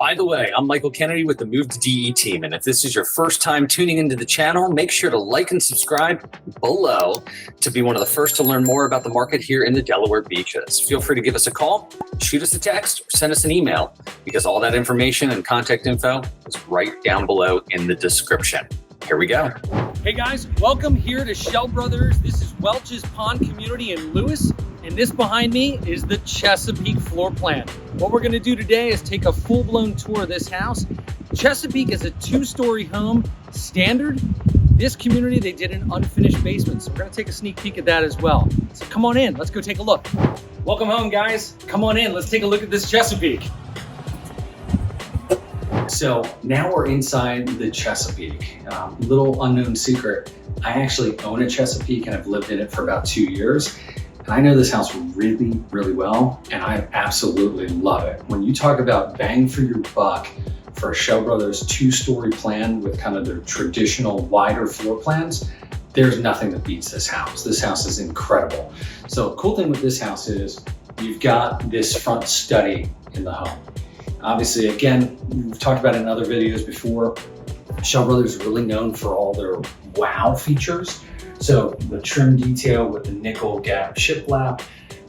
By the way, I'm Michael Kennedy with the Move to DE team, and if this is your first time tuning into the channel, make sure to like and subscribe below to be one of the first to learn more about the market here in the Delaware beaches. Feel free to give us a call, shoot us a text, or send us an email, because all that information and contact info is right down below in the description. Here we go. Hey guys, welcome here to Schell Brothers. This is Welches Pond community in Lewes, and this behind me is the Chesapeake floor plan. What we're gonna do today is take a full-blown tour of this house. Chesapeake is a two-story home, standard. This community, they did an unfinished basement, so we're gonna take a sneak peek at that as well. So come on in, let's go take a look. Welcome home, guys. Come on in, let's take a look at this Chesapeake. So now we're inside the Chesapeake. Little unknown secret, I actually own a Chesapeake and I've lived in it for about 2 years. And I know this house really, really well, and I absolutely love it. When you talk about bang for your buck for a Schell Brothers two-story plan with kind of their traditional wider floor plans, there's nothing that beats this house. This house is incredible. So the cool thing with this house is you've got this front study in the home. Obviously, again, we've talked about it in other videos before. Schell Brothers is really known for all their wow features. So the trim detail with the nickel gap shiplap,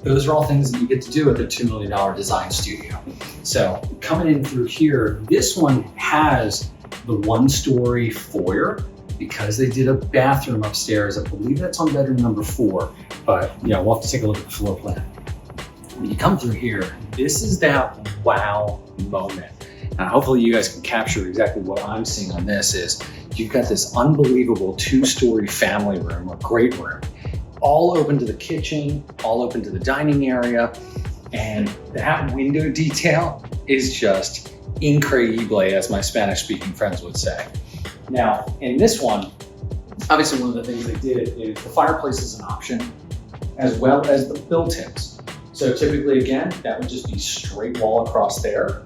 those are all things that you get to do at the $2 million design studio. So coming in through here, this one has the one-story foyer because they did a bathroom upstairs. I believe that's on bedroom number 4, but yeah, we'll have to take a look at the floor plan. When you come through here, this is that wow moment. And hopefully you guys can capture exactly what I'm seeing on this is you've got this unbelievable two-story family room or great room, all open to the kitchen, all open to the dining area. And that window detail is just increíble, as my Spanish-speaking friends would say. Now, in this one, obviously one of the things they did is the fireplace is an option, as well as the built-ins. So typically, again, that would just be straight wall across there.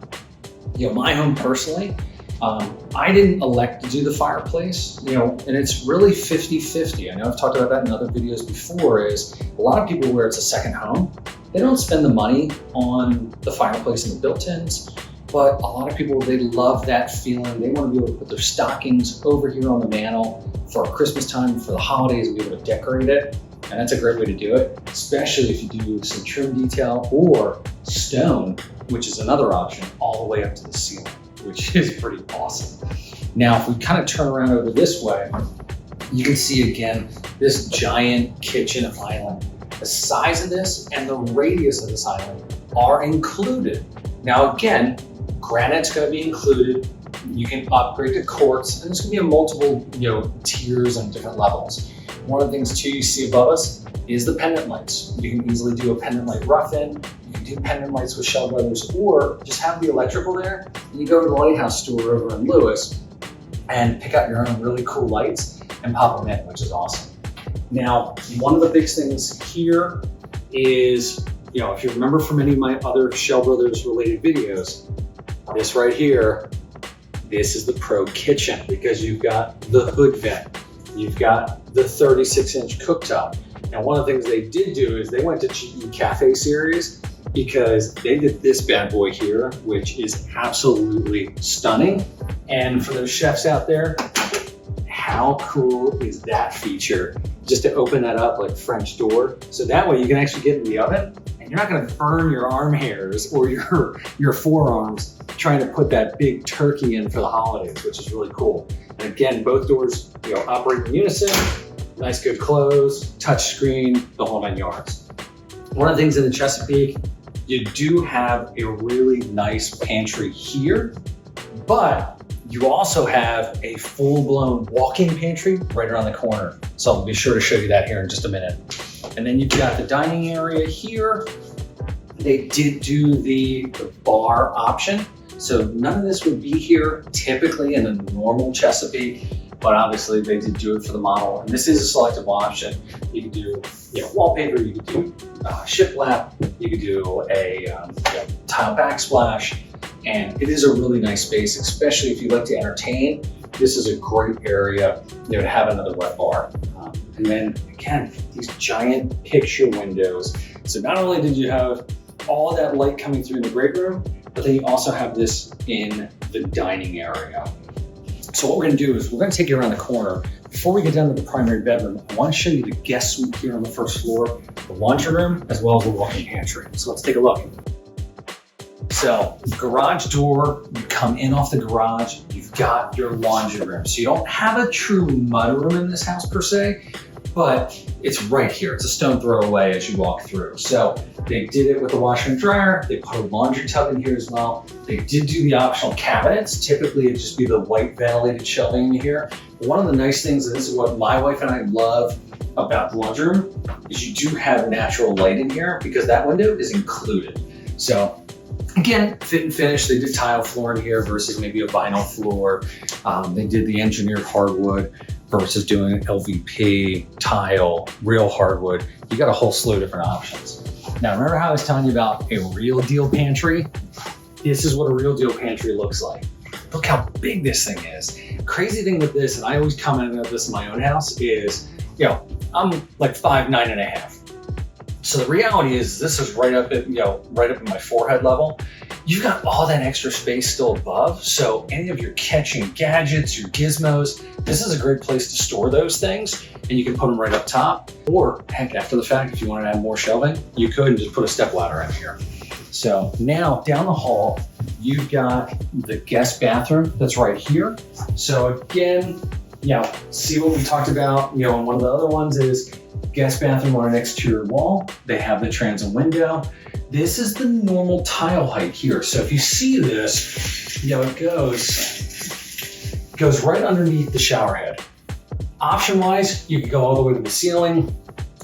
You know, my home personally, I didn't elect to do the fireplace, you know, and it's really 50-50. I know I've talked about that in other videos before, is a lot of people where it's a second home, they don't spend the money on the fireplace and the built-ins, but a lot of people, they love that feeling. They want to be able to put their stockings over here on the mantle for Christmas time, for the holidays, and be able to decorate it. And that's a great way to do it, especially if you do some trim detail or stone, which is another option, all the way up to the ceiling, which is pretty awesome. Now, if we kind of turn around over this way, you can see again, this giant kitchen island. The size of this and the radius of this island are included. Now, again, granite's gonna be included. You can upgrade to quartz, and there's gonna be a multiple, tiers and different levels. One of the things too you see above us is the pendant lights. You can easily do a pendant light rough-in. You can do pendant lights with Schell Brothers, or just have the electrical there. And you go to the lighthouse store over in Lewes and pick out your own really cool lights and pop them in, which is awesome. Now, one of the big things here is, if you remember from any of my other Schell Brothers related videos, this right here, this is the pro kitchen, because you've got the hood vent. You've got the 36-inch cooktop. And one of the things they did do is they went to GE Cafe series because they did this bad boy here, which is absolutely stunning. And for those chefs out there, how cool is that feature? Just to open that up like French door. So that way you can actually get in the oven and you're not gonna burn your arm hairs or your forearms trying to put that big turkey in for the holidays, which is really cool. And again, both doors operate in unison, nice good close, touch screen, the whole 9 yards. One of the things in the Chesapeake, you do have a really nice pantry here, but you also have a full-blown walk-in pantry right around the corner. So I'll be sure to show you that here in just a minute. And then you've got the dining area here. They did do the bar option. So none of this would be here typically in a normal Chesapeake, but obviously they did do it for the model. And this is a selectable option. You could do wallpaper, you could do shiplap, you could do a tile backsplash, and it is a really nice space, especially if you like to entertain. This is a great area to have another wet bar. And then again, these giant picture windows. So not only did you have all that light coming through in the great room, but then you also have this in the dining area. So what we're gonna do is we're gonna take you around the corner. Before we get down to the primary bedroom, I wanna show you the guest suite here on the first floor, the laundry room, as well as the walk-in pantry. So let's take a look. So garage door, you come in off the garage, you've got your laundry room. So you don't have a true mudroom in this house per se, but it's right here. It's a stone throw away as you walk through. So they did it with the washer and dryer. They put a laundry tub in here as well. They did do the optional cabinets. Typically it'd just be the white ventilated shelving in here. But one of the nice things, and this is what my wife and I love about the laundry room, is you do have natural light in here because that window is included. So again, fit and finish. They did tile floor in here versus maybe a vinyl floor. They did the engineered hardwood versus doing LVP, tile, real hardwood. You got a whole slew of different options. Now, remember how I was telling you about a real deal pantry? This is what a real deal pantry looks like. Look how big this thing is. Crazy thing with this, and I always commented on this in my own house, is, I'm like 5'9½". So the reality is this is right up at, right up at my forehead level. You've got all that extra space still above. So any of your catching gadgets, your gizmos, this is a great place to store those things, and you can put them right up top. Or heck, after the fact, if you want to add more shelving, you could and just put a stepladder in here. So now down the hall, you've got the guest bathroom that's right here. So again, see what we talked about, and one of the other ones is guest bathroom on an exterior wall. They have the transom window. This is the normal tile height here. So if you see this, it goes right underneath the shower head. Option wise, you could go all the way to the ceiling,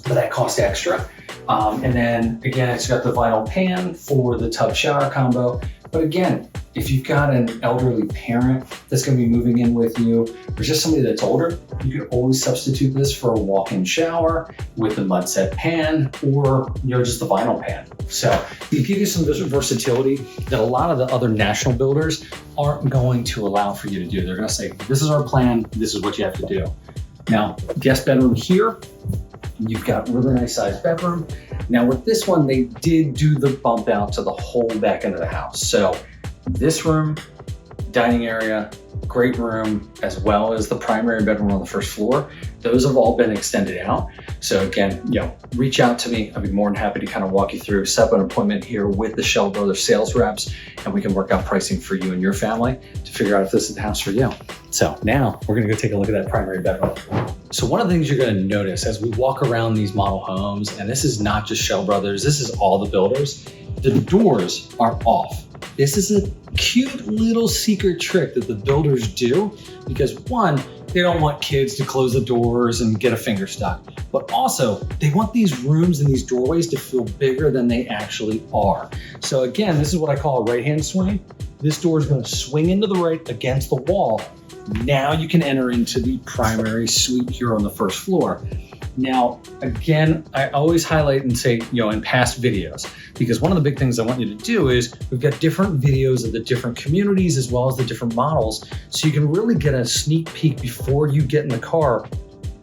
but that costs extra. And then again, it's got the vinyl pan for the tub shower combo. But again, if you've got an elderly parent that's going to be moving in with you, or just somebody that's older, you can always substitute this for a walk-in shower with the mud set pan, or just the vinyl pan. So it gives you some versatility that a lot of the other national builders aren't going to allow for you to do. They're going to say, this is our plan, this is what you have to do. Now, guest bedroom here, you've got really nice sized bedroom. Now with this one, they did do the bump out to the whole back end of the house. So this room, dining area, great room, as well as the primary bedroom on the first floor, those have all been extended out. So again, reach out to me. I'd be more than happy to kind of walk you through, set up an appointment here with the Schell Brothers sales reps, and we can work out pricing for you and your family to figure out if this is the house for you. So now we're gonna go take a look at that primary bedroom. So one of the things you're gonna notice as we walk around these model homes, and this is not just Schell Brothers, this is all the builders, the doors are off. This is a cute little secret trick that the builders do because one, they don't want kids to close the doors and get a finger stuck, but also they want these rooms and these doorways to feel bigger than they actually are. So again, this is what I call a right-hand swing. This door is going to swing into the right against the wall. Now you can enter into the primary suite here on the first floor. Now, again, I always highlight and say, in past videos, because one of the big things I want you to do is we've got different videos of the different communities as well as the different models. So you can really get a sneak peek before you get in the car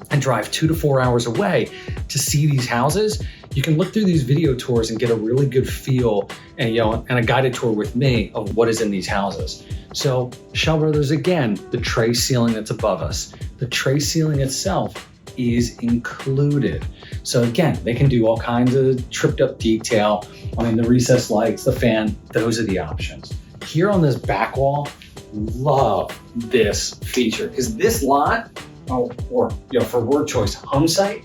and drive 2 to 4 hours away to see these houses. You can look through these video tours and get a really good feel and, and a guided tour with me of what is in these houses. So Schell Brothers, again, the tray ceiling that's above us, the tray ceiling itself is included. So again, they can do all kinds of tripped up detail. The recessed lights, the fan, those are the options. Here on this back wall, love this feature because this lot, or for word choice, home site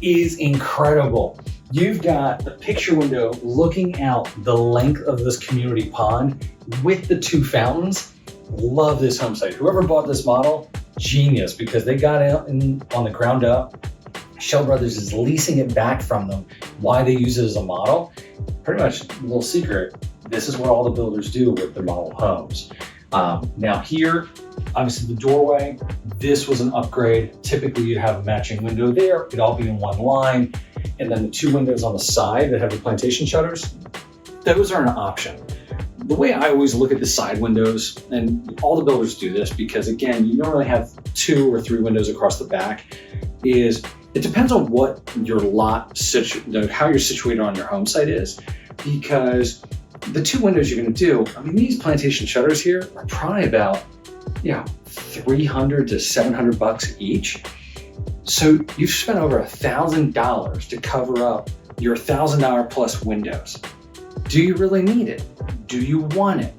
is incredible. You've got the picture window looking out the length of this community pond with the 2 fountains. Love this home site. Whoever bought this model, genius, because they got it on the ground up. Schell Brothers is leasing it back from them. Why they use it as a model? Pretty much a little secret. This is what all the builders do with their model homes. Now here, obviously the doorway, this was an upgrade. Typically you'd have a matching window there. It'd all be in one line. And then the 2 windows on the side that have the plantation shutters, those are an option. The way I always look at the side windows, and all the builders do this because again, you normally have 2 or 3 windows across the back, is it depends on what your lot, how you're situated on your home site is. Because the two windows you're going to do, I mean, these plantation shutters here are probably about, $300 to $700 each. So you've spent over $1,000 to cover up your $1,000 plus windows. Do you really need it? Do you want it?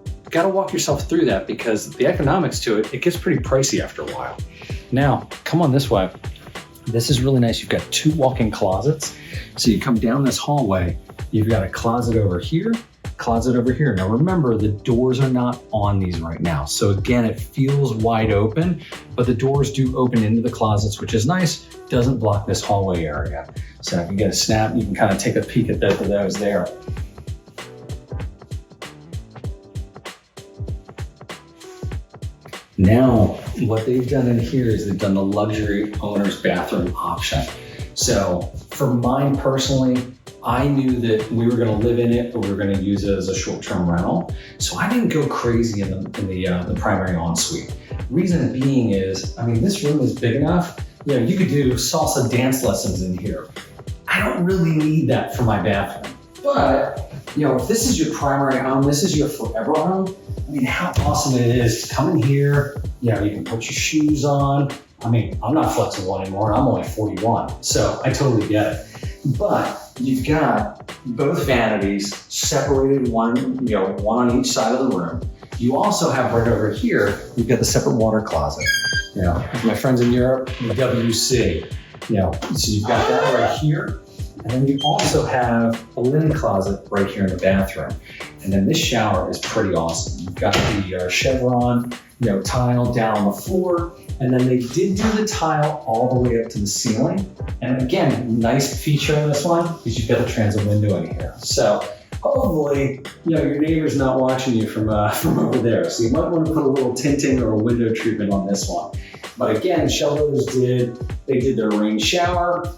You got to walk yourself through that, because the economics to it gets pretty pricey after a while. Now, come on this way. This is really nice. You've got two walk-in closets. So you come down this hallway, you've got a closet over here, closet over here. Now remember, the doors are not on these right now. So again, it feels wide open, but the doors do open into the closets, which is nice. Doesn't block this hallway area. So if you get a snap, you can kind of take a peek at both of those there. Now, what they've done in here is they've done the luxury owner's bathroom option. So for mine personally, I knew that we were going to live in it, but we were going to use it as a short-term rental. So I didn't go crazy in the primary ensuite. Reason being is, I mean, this room is big enough. You could do salsa dance lessons in here. I don't really need that for my bathroom. But, if this is your primary home, this is your forever home, I mean, how awesome it is to come in here, you can put your shoes on. I mean, I'm not flexible anymore. I'm only 41, so I totally get it. But you've got both vanities separated, one on each side of the room. You also have right over here, you've got the separate water closet. My friends in Europe, the WC. So you've got that right here. And then you also have a linen closet right here in the bathroom. And then this shower is pretty awesome. You've got the chevron, tile down on the floor. And then they did do the tile all the way up to the ceiling. And again, nice feature on this one is you've got a transit window in here. So hopefully, your neighbor's not watching you from over there. So you might want to put a little tinting or a window treatment on this one. But again, Schell Brothers did their rain shower.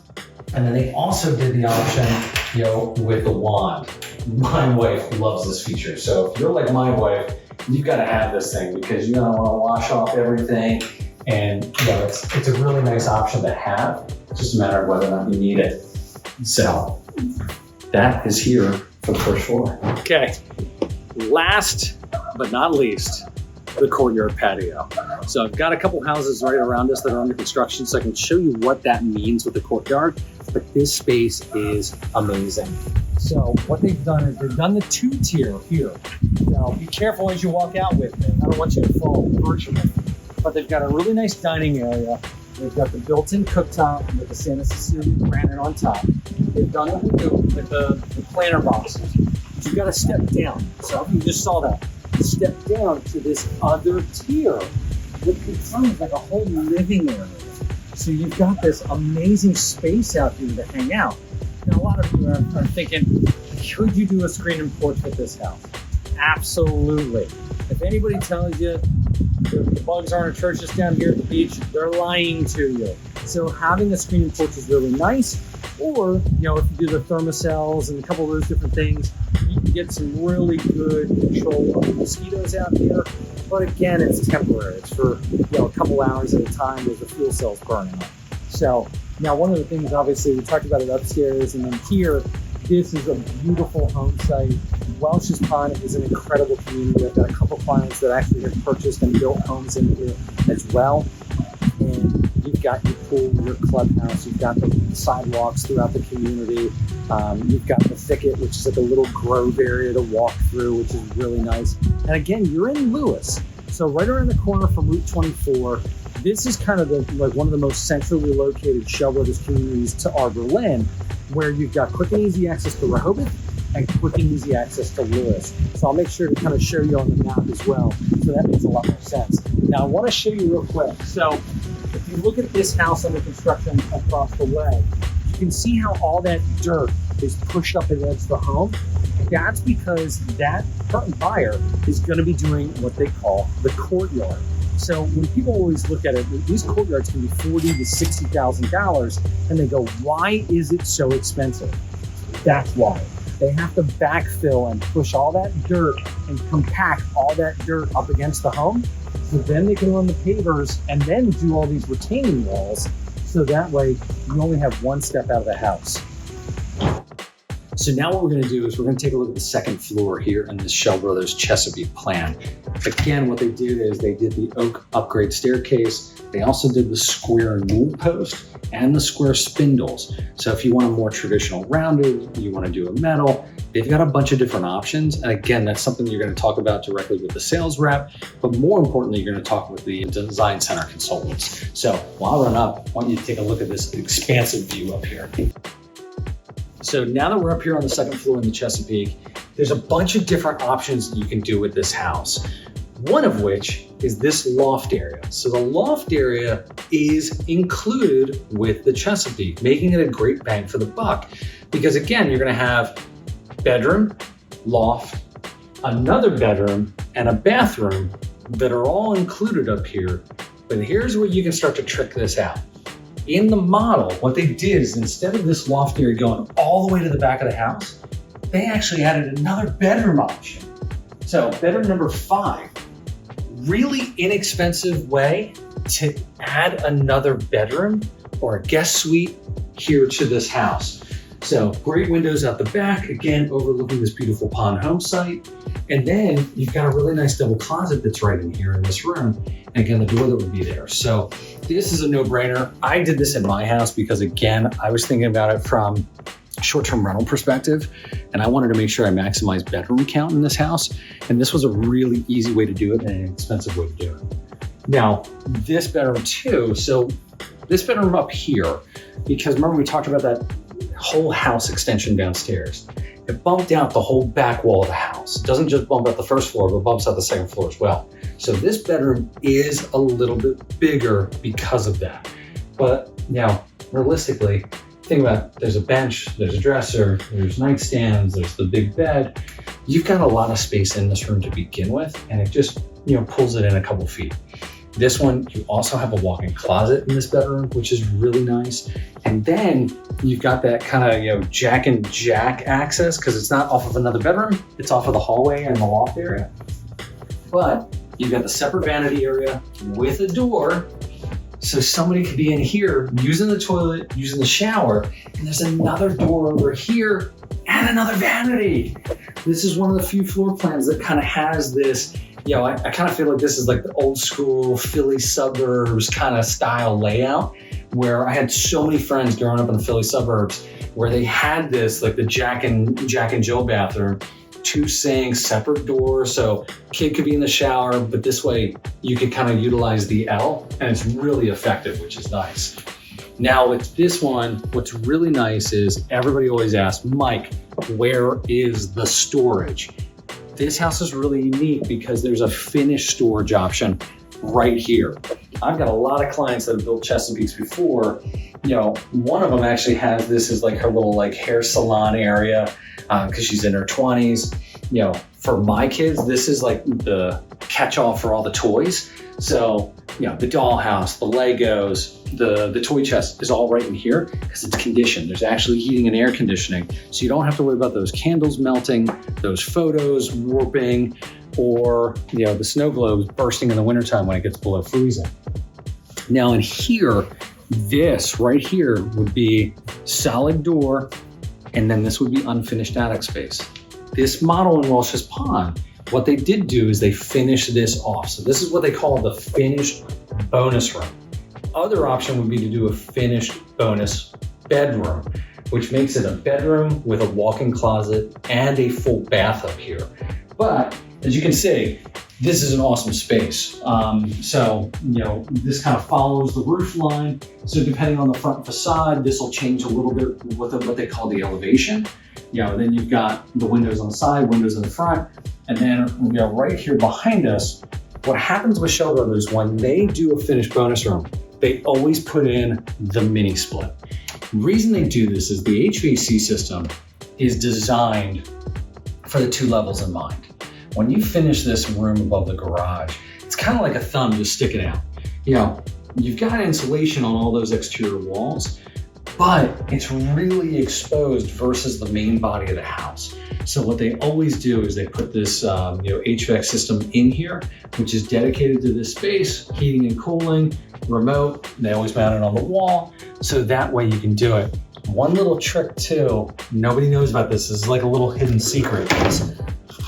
And then they also did the option, with the wand. My wife loves this feature. So if you're like my wife, you've got to have this thing, because you're going to want to wash off everything. And it's a really nice option to have. It's just a matter of whether or not you need it. So that is here for the first floor. Okay, last but not least, the courtyard patio. So I've got a couple houses right around us that are under construction, so I can show you what that means with the courtyard. But this space is amazing. So what they've done is they've done the two-tier here. Now be careful as you walk out with it. I don't want you to fall virtually. But they've got a really nice dining area. They've got the built-in cooktop with the Santa Cecilia granite on top. They've done it with the planter boxes. But you've got to step down. So you just saw that. Step down to this other tier that becomes like a whole living area. So you've got this amazing space out here to hang out. Now, a lot of you are thinking, could you do a screen and porch with this house? Absolutely. If anybody tells you the bugs aren't atrocious down here at the beach, they're lying to you. So having a screen and porch is really nice. Or, if you do the thermocells and a couple of those different things, you can get some really good control of the mosquitoes out here. But again, it's temporary. It's for a couple hours at a time as the fuel cells burning up. So now one of the things, obviously, we talked about it upstairs, and then here, this is a beautiful home site. Welches Pond is an incredible community. I've got a couple clients that actually have purchased and built homes in here as well. And you've got your pool, your clubhouse, you've got the sidewalks throughout the community. You've got the thicket, which is like a little grove area to walk through, which is really nice. And again, you're in Lewes. So right around the corner from Route 24, this is kind of one of the most centrally located Schell Brothers communities to Arbor Lynn, where you've got quick and easy access to Rehoboth and quick and easy access to Lewes. So I'll make sure to kind of show you on the map as well. So that makes a lot more sense. Now I want to show you real quick. So if you look at this house under construction across the way, you can see how all that dirt is pushed up against the home. That's because that current buyer is going to be doing what they call the courtyard. So when people always look at it, these courtyards can be $40,000 to $60,000, and they go, why is it so expensive? That's why. They have to backfill and push all that dirt and compact all that dirt up against the home. So then they can run the pavers and then do all these retaining walls. So that way you only have one step out of the house. So now what we're going to do is we're going to take a look at the second floor here in this Schell Brothers Chesapeake plan. Again, what they did is they did the oak upgrade staircase. They also did the square newel post and the square spindles. So if you want a more traditional rounded, you want to do a metal, they've got a bunch of different options. And again, that's something you're going to talk about directly with the sales rep, but more importantly, you're going to talk with the design center consultants. So while I run up, I want you to take a look at this expansive view up here. So now that we're up here on the second floor in the Chesapeake, there's a bunch of different options that you can do with this house. One of which is this loft area. So the loft area is included with the Chesapeake, making it a great bang for the buck. Because again, you're gonna have bedroom, loft, another bedroom, and a bathroom that are all included up here. But here's where you can start to trick this out. In the model, what they did is instead of this loft area going all the way to the back of the house, they actually added another bedroom option. So bedroom number 5, really inexpensive way to add another bedroom or a guest suite here to this house. So great windows out the back, again, overlooking this beautiful pond home site. And then you've got a really nice double closet that's right in here in this room. And again, the door that would be there. So this is a no-brainer. I did this in my house because again, I was thinking about it from a short-term rental perspective, and I wanted to make sure I maximize bedroom count in this house. And this was a really easy way to do it and an expensive way to do it. Now, this bedroom too. So this bedroom up here, because remember we talked about that whole house extension downstairs. It bumped out the whole back wall of the house. It doesn't just bump out the first floor, but bumps out the second floor as well. So this bedroom is a little bit bigger because of that. But now, realistically, think about it. There's a bench, there's a dresser, there's nightstands, there's the big bed. You've got a lot of space in this room to begin with, and it just, pulls it in a couple feet. This one, you also have a walk-in closet in this bedroom, which is really nice. And then you've got that kind of, jack and jack access because it's not off of another bedroom. It's off of the hallway and the loft area. But you've got the separate vanity area with a door. So somebody could be in here using the toilet, using the shower, and there's another door over here and another vanity. This is one of the few floor plans that kind of has this, I kind of feel like this is like the old school Philly suburbs kind of style layout, where I had so many friends growing up in the Philly suburbs where they had this, like the Jack and Jill bathroom, 2 sinks, separate doors, so kid could be in the shower, but this way you could kind of utilize the L, and it's really effective, which is nice. Now with this one, what's really nice is everybody always asks, Mike, where is the storage? This house is really unique because there's a finished storage option right here. I've got a lot of clients that have built Chesapeakes before. One of them actually has this as like her little hair salon area because she's in her 20s. For my kids, this is like the catch-all for all the toys. So, the dollhouse, the Legos, the toy chest is all right in here because it's conditioned. There's actually heating and air conditioning. So you don't have to worry about those candles melting, those photos warping, or, the snow globes bursting in the wintertime when it gets below freezing. Now in here, this right here would be solid door, and then this would be unfinished attic space. This model in Welches Pond, what they did do is they finished this off. So this is what they call the finished bonus room. Other option would be to do a finished bonus bedroom, which makes it a bedroom with a walk-in closet and a full bath up here. But as you can see, this is an awesome space. This kind of follows the roof line. So depending on the front facade, this will change a little bit with what they call the elevation. Then you've got the windows on the side, windows in the front, and then right here behind us, what happens with Schell Brothers when they do a finished bonus room, they always put in the mini split. The reason they do this is the HVAC system is designed for the 2 levels in mind. When you finish this room above the garage, it's kind of like a thumb just sticking out. You've got insulation on all those exterior walls, but it's really exposed versus the main body of the house. So what they always do is they put this HVAC system in here, which is dedicated to this space, heating and cooling, remote. They always mount it on the wall, so that way you can do it. One little trick too, nobody knows about this, is like a little hidden secret.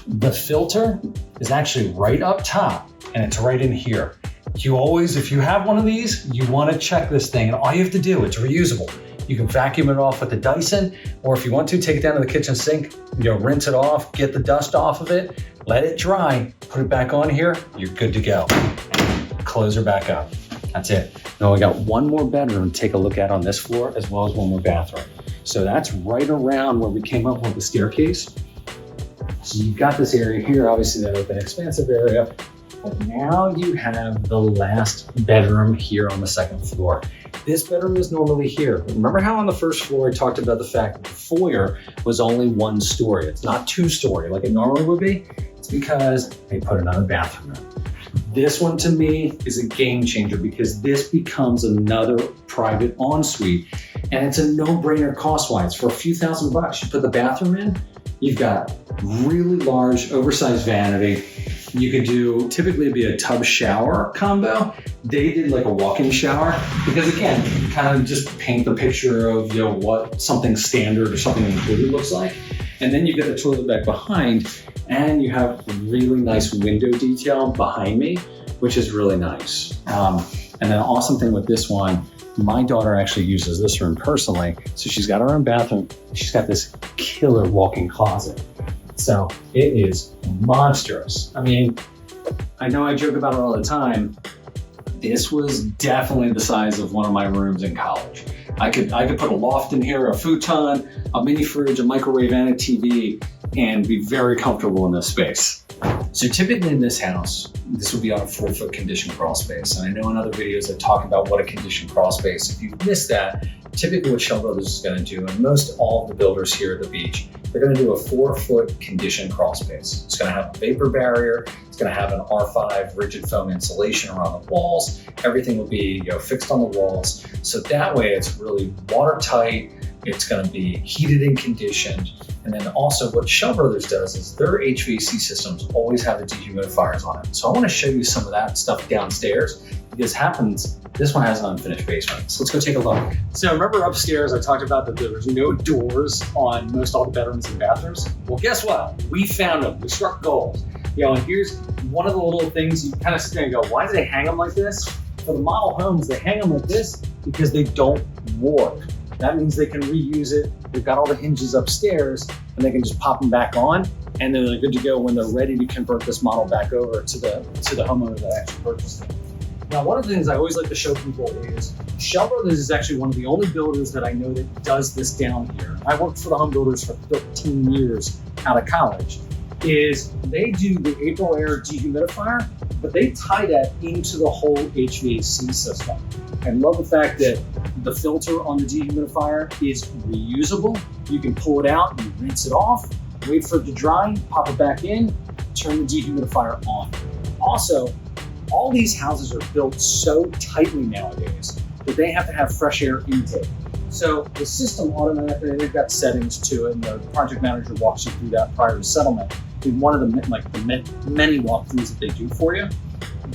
The filter is actually right up top and it's right in here. You always, if you have one of these, you want to check this thing, and all you have to do, it's reusable. You can vacuum it off with the Dyson, or if you want to, take it down to the kitchen sink, rinse it off, get the dust off of it, let it dry, put it back on here, you're good to go. Close her back up. That's it. Now we got one more bedroom to take a look at on this floor, as well as one more bathroom. So that's right around where we came up with the staircase. So you've got this area here, obviously that open, expansive area. But now you have the last bedroom here on the second floor. This bedroom is normally here. Remember how on the first floor I talked about the fact that the foyer was only 1 story. It's not 2-story like it normally would be. It's because they put another bathroom in. This one to me is a game changer because this becomes another private ensuite, and it's a no-brainer cost-wise. For a few $1,000s, you put the bathroom in, you've got really large, oversized vanity. You could do, typically it'd be a tub shower combo. They did like a walk-in shower because again, kind of just paint the picture of what something standard or something included looks like. And then you've got the toilet back behind, and you have really nice window detail behind me, which is really nice. And then the awesome thing with this one, my daughter actually uses this room personally. So she's got her own bathroom. She's got this killer walk-in closet. So it is monstrous. I mean, I know I joke about it all the time. This was definitely the size of one of my rooms in college. I could put a loft in here, a futon, a mini fridge, a microwave, and a TV, and be very comfortable in this space. So typically in this house, this would be on a 4-foot conditioned crawl space. And I know in other videos I talk about what a conditioned crawl space. If you've missed that, typically what Schell Brothers is going to do, and most all of the builders here at the beach, they're going to do a 4-foot conditioned crawl space. It's going to have a vapor barrier. It's going to have an R5 rigid foam insulation around the walls. Everything will be fixed on the walls. So that way it's really watertight. It's going to be heated and conditioned. And then also what Schell Brothers does is their HVAC systems always have the dehumidifiers on it. So I want to show you some of that stuff downstairs because this one has an unfinished basement. So let's go take a look. So remember upstairs, I talked about that there was no doors on most all the bedrooms and bathrooms. Well, guess what? We found them. We struck gold. And here's one of the little things you kind of sit there and go, why do they hang them like this? For the model homes, they hang them like this because they don't warp. That means they can reuse it. They've got all the hinges upstairs and they can just pop them back on, and then they're good to go when they're ready to convert this model back over to the homeowner that actually purchased it. Now, one of the things I always like to show people is Schell Brothers is actually one of the only builders that I know that does this down here. I worked for the home builders for 13 years out of college. Is they do the April air dehumidifier, but they tie that into the whole HVAC system. I love the fact that the filter on the dehumidifier is reusable. You can pull it out, you rinse it off, wait for it to dry, pop it back in, turn the dehumidifier on. Also, all these houses are built so tightly nowadays that they have to have fresh air intake. So the system automatically, they've got settings to it, and the project manager walks you through that prior to settlement. In one of the many walkthroughs that they do for you.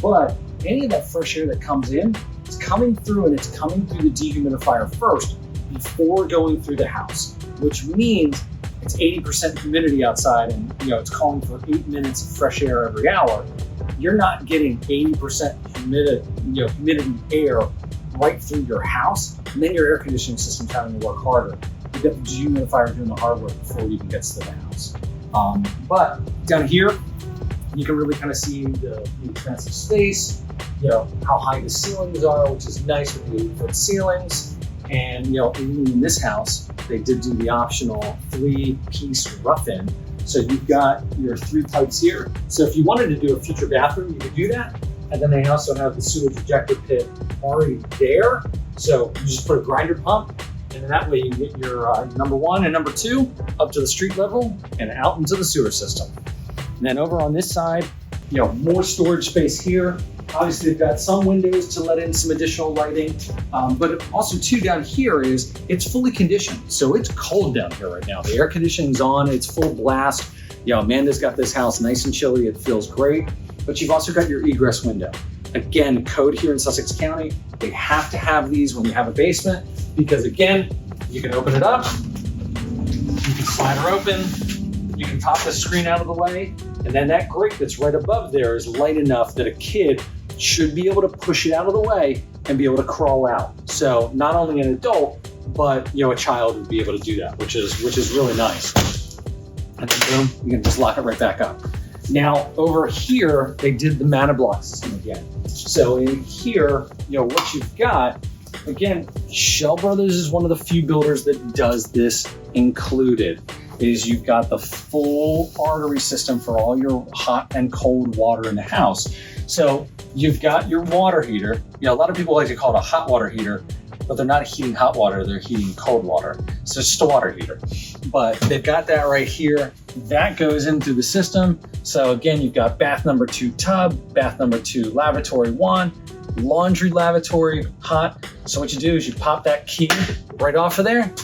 But any of that fresh air that comes in, it's coming through, and it's coming through the dehumidifier first before going through the house, which means it's 80% humidity outside, and it's calling for 8 minutes of fresh air every hour. You're not getting 80% humidity air right through your house, and then your air conditioning system's having to work harder. You've got the dehumidifier doing the hard work before it even gets to the house. But down here, you can really kind of see the expansive space, how high the ceilings are, which is nice with the 8-foot ceilings. And, even in this house, they did do the optional 3-piece rough-in. So you've got your 3 pipes here. So if you wanted to do a future bathroom, you could do that. And then they also have the sewage ejector pit already there. So you just put a grinder pump, and then that way you get your number 1 and number 2 up to the street level and out into the sewer system. And then over on this side, more storage space here. Obviously, they've got some windows to let in some additional lighting, but also too down here is it's fully conditioned. So it's cold down here right now. The air conditioning's on, it's full blast. Amanda's got this house nice and chilly. It feels great, but you've also got your egress window. Again, code here in Sussex County, they have to have these when you have a basement because again, you can open it up, you can slide her open, you can pop the screen out of the way, and then that grate that's right above there is light enough that a kid should be able to push it out of the way and be able to crawl out. So not only an adult, but a child would be able to do that, which is really nice. And then boom, you can just lock it right back up. Now over here, they did the mana block system again. So in here, what you've got, again, Schell Brothers is one of the few builders that does this included. Is you've got the full artery system for all your hot and cold water in the house. So you've got your water heater. A lot of people like to call it a hot water heater, but they're not heating hot water, they're heating cold water. So it's just a water heater. But they've got that right here. That goes into the system. So again, you've got bath number 2 tub, bath number 2 lavatory 1, laundry lavatory hot. So what you do is you pop that key right off of there.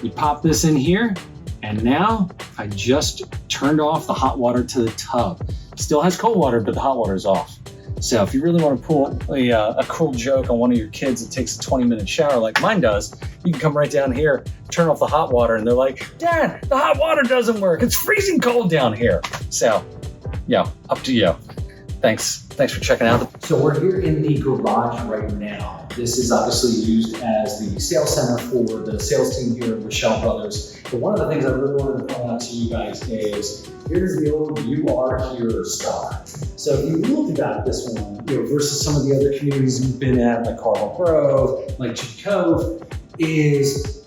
You pop this in here. And now I just turned off the hot water to the tub. Still has cold water, but the hot water is off. So if you really want to pull a cool joke on one of your kids that takes a 20-minute shower like mine does, you can come right down here, turn off the hot water, and they're like, Dad, the hot water doesn't work. It's freezing cold down here. So, up to you. Thanks for checking out. So we're here in the garage right now. This is obviously used as the sales center for the sales team here with Schell Brothers. But one of the things I really wanted to point out to you guys is here's the old "You Are Here" star. So if you look at this one, versus some of the other communities we've been at, like Carmel Grove, like Chick Cove, is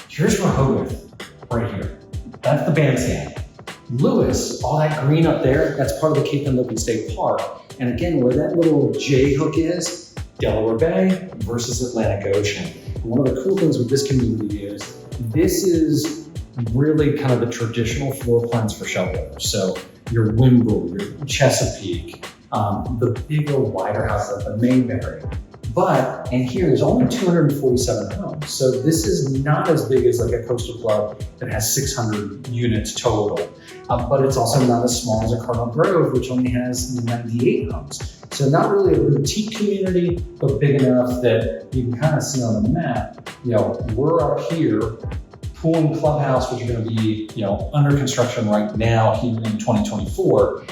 here's Rehoboth right here. That's the bandstand. Lewes, all that green up there, that's part of the Cape and Lipton State Park. And again, where that little J hook is, Delaware Bay versus Atlantic Ocean. And one of the cool things with this community is this is really kind of the traditional floor plans for Schell Brothers. So your Wimble, your Chesapeake, the bigger, wider house like the Mayberry. But in here, there's only 247 homes. So this is not as big as like a coastal club that has 600 units total. But it's also not as small as a Cardinal Grove, which only has 98 homes. So not really a boutique community, but big enough that you can kind of see on the map, we're up here, pool and clubhouse, which are going to be, under construction right now here in 2024.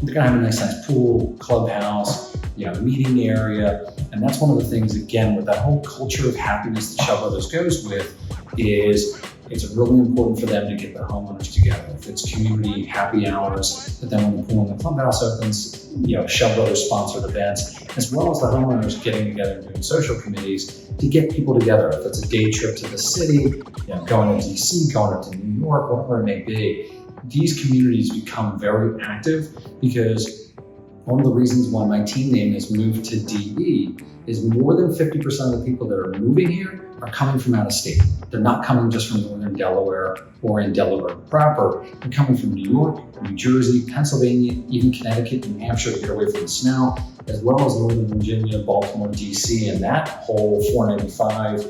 They're gonna have a nice pool, clubhouse, meeting area. And that's one of the things, again, with that whole culture of happiness that Schell Brothers goes with is it's really important for them to get their homeowners together. If it's community happy hours, but then when the pool and the clubhouse opens, Schell Brothers sponsored events, as well as the homeowners getting together and doing social committees to get people together. If it's a day trip to the city, going to DC, going up to New York, whatever it may be, these communities become very active because one of the reasons why my team name has moved to DE is more than 50% of the people that are moving here are coming from out of state. They're not coming just from northern Delaware or in Delaware proper. They're coming from New York, New Jersey, Pennsylvania, even Connecticut, New Hampshire to get away from the snow, as well as Northern Virginia, Baltimore, DC, and that whole 495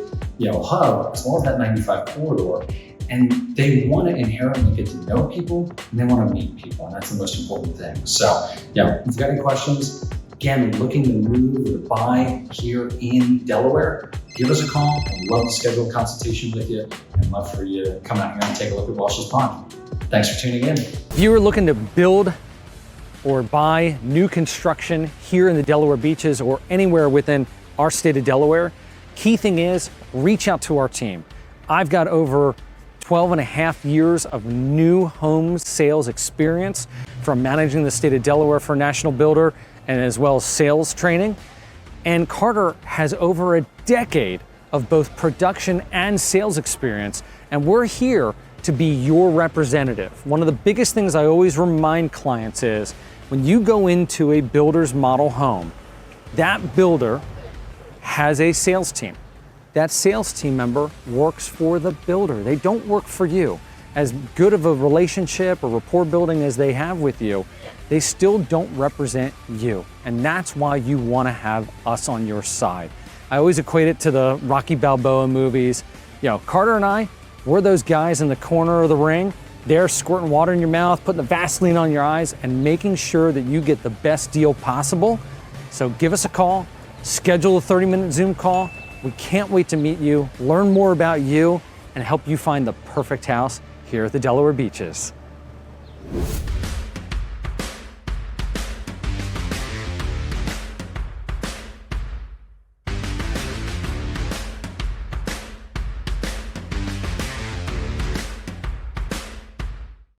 hub, as well as that 95 corridor. And they want to inherently get to know people and they want to meet people. And that's the most important thing. So if you've got any questions, again, looking to move or buy here in Delaware, give us a call. I'd love to schedule a consultation with you and love for you to come out here and take a look at Welches Pond. Thanks for tuning in. If you are looking to build or buy new construction here in the Delaware beaches or anywhere within our state of Delaware, key thing is reach out to our team. I've got over 12 and a half years of new home sales experience from managing the state of Delaware for a national builder and as well as sales training. And Carter has over a decade of both production and sales experience, and we're here to be your representative. One of the biggest things I always remind clients is when you go into a builder's model home, that builder has a sales team. That sales team member works for the builder. They don't work for you. as good of a relationship or rapport building as they have with you, they still don't represent you. And that's why you want to have us on your side. I always equate it to the Rocky Balboa movies. You know, Carter and I, we're those guys in the corner of the ring. They're squirting water in your mouth, putting the Vaseline on your eyes, and making sure that you get the best deal possible. So give us a call, schedule a 30-minute Zoom call. We can't wait to meet you, learn more about you, and help you find the perfect house here at the Delaware Beaches.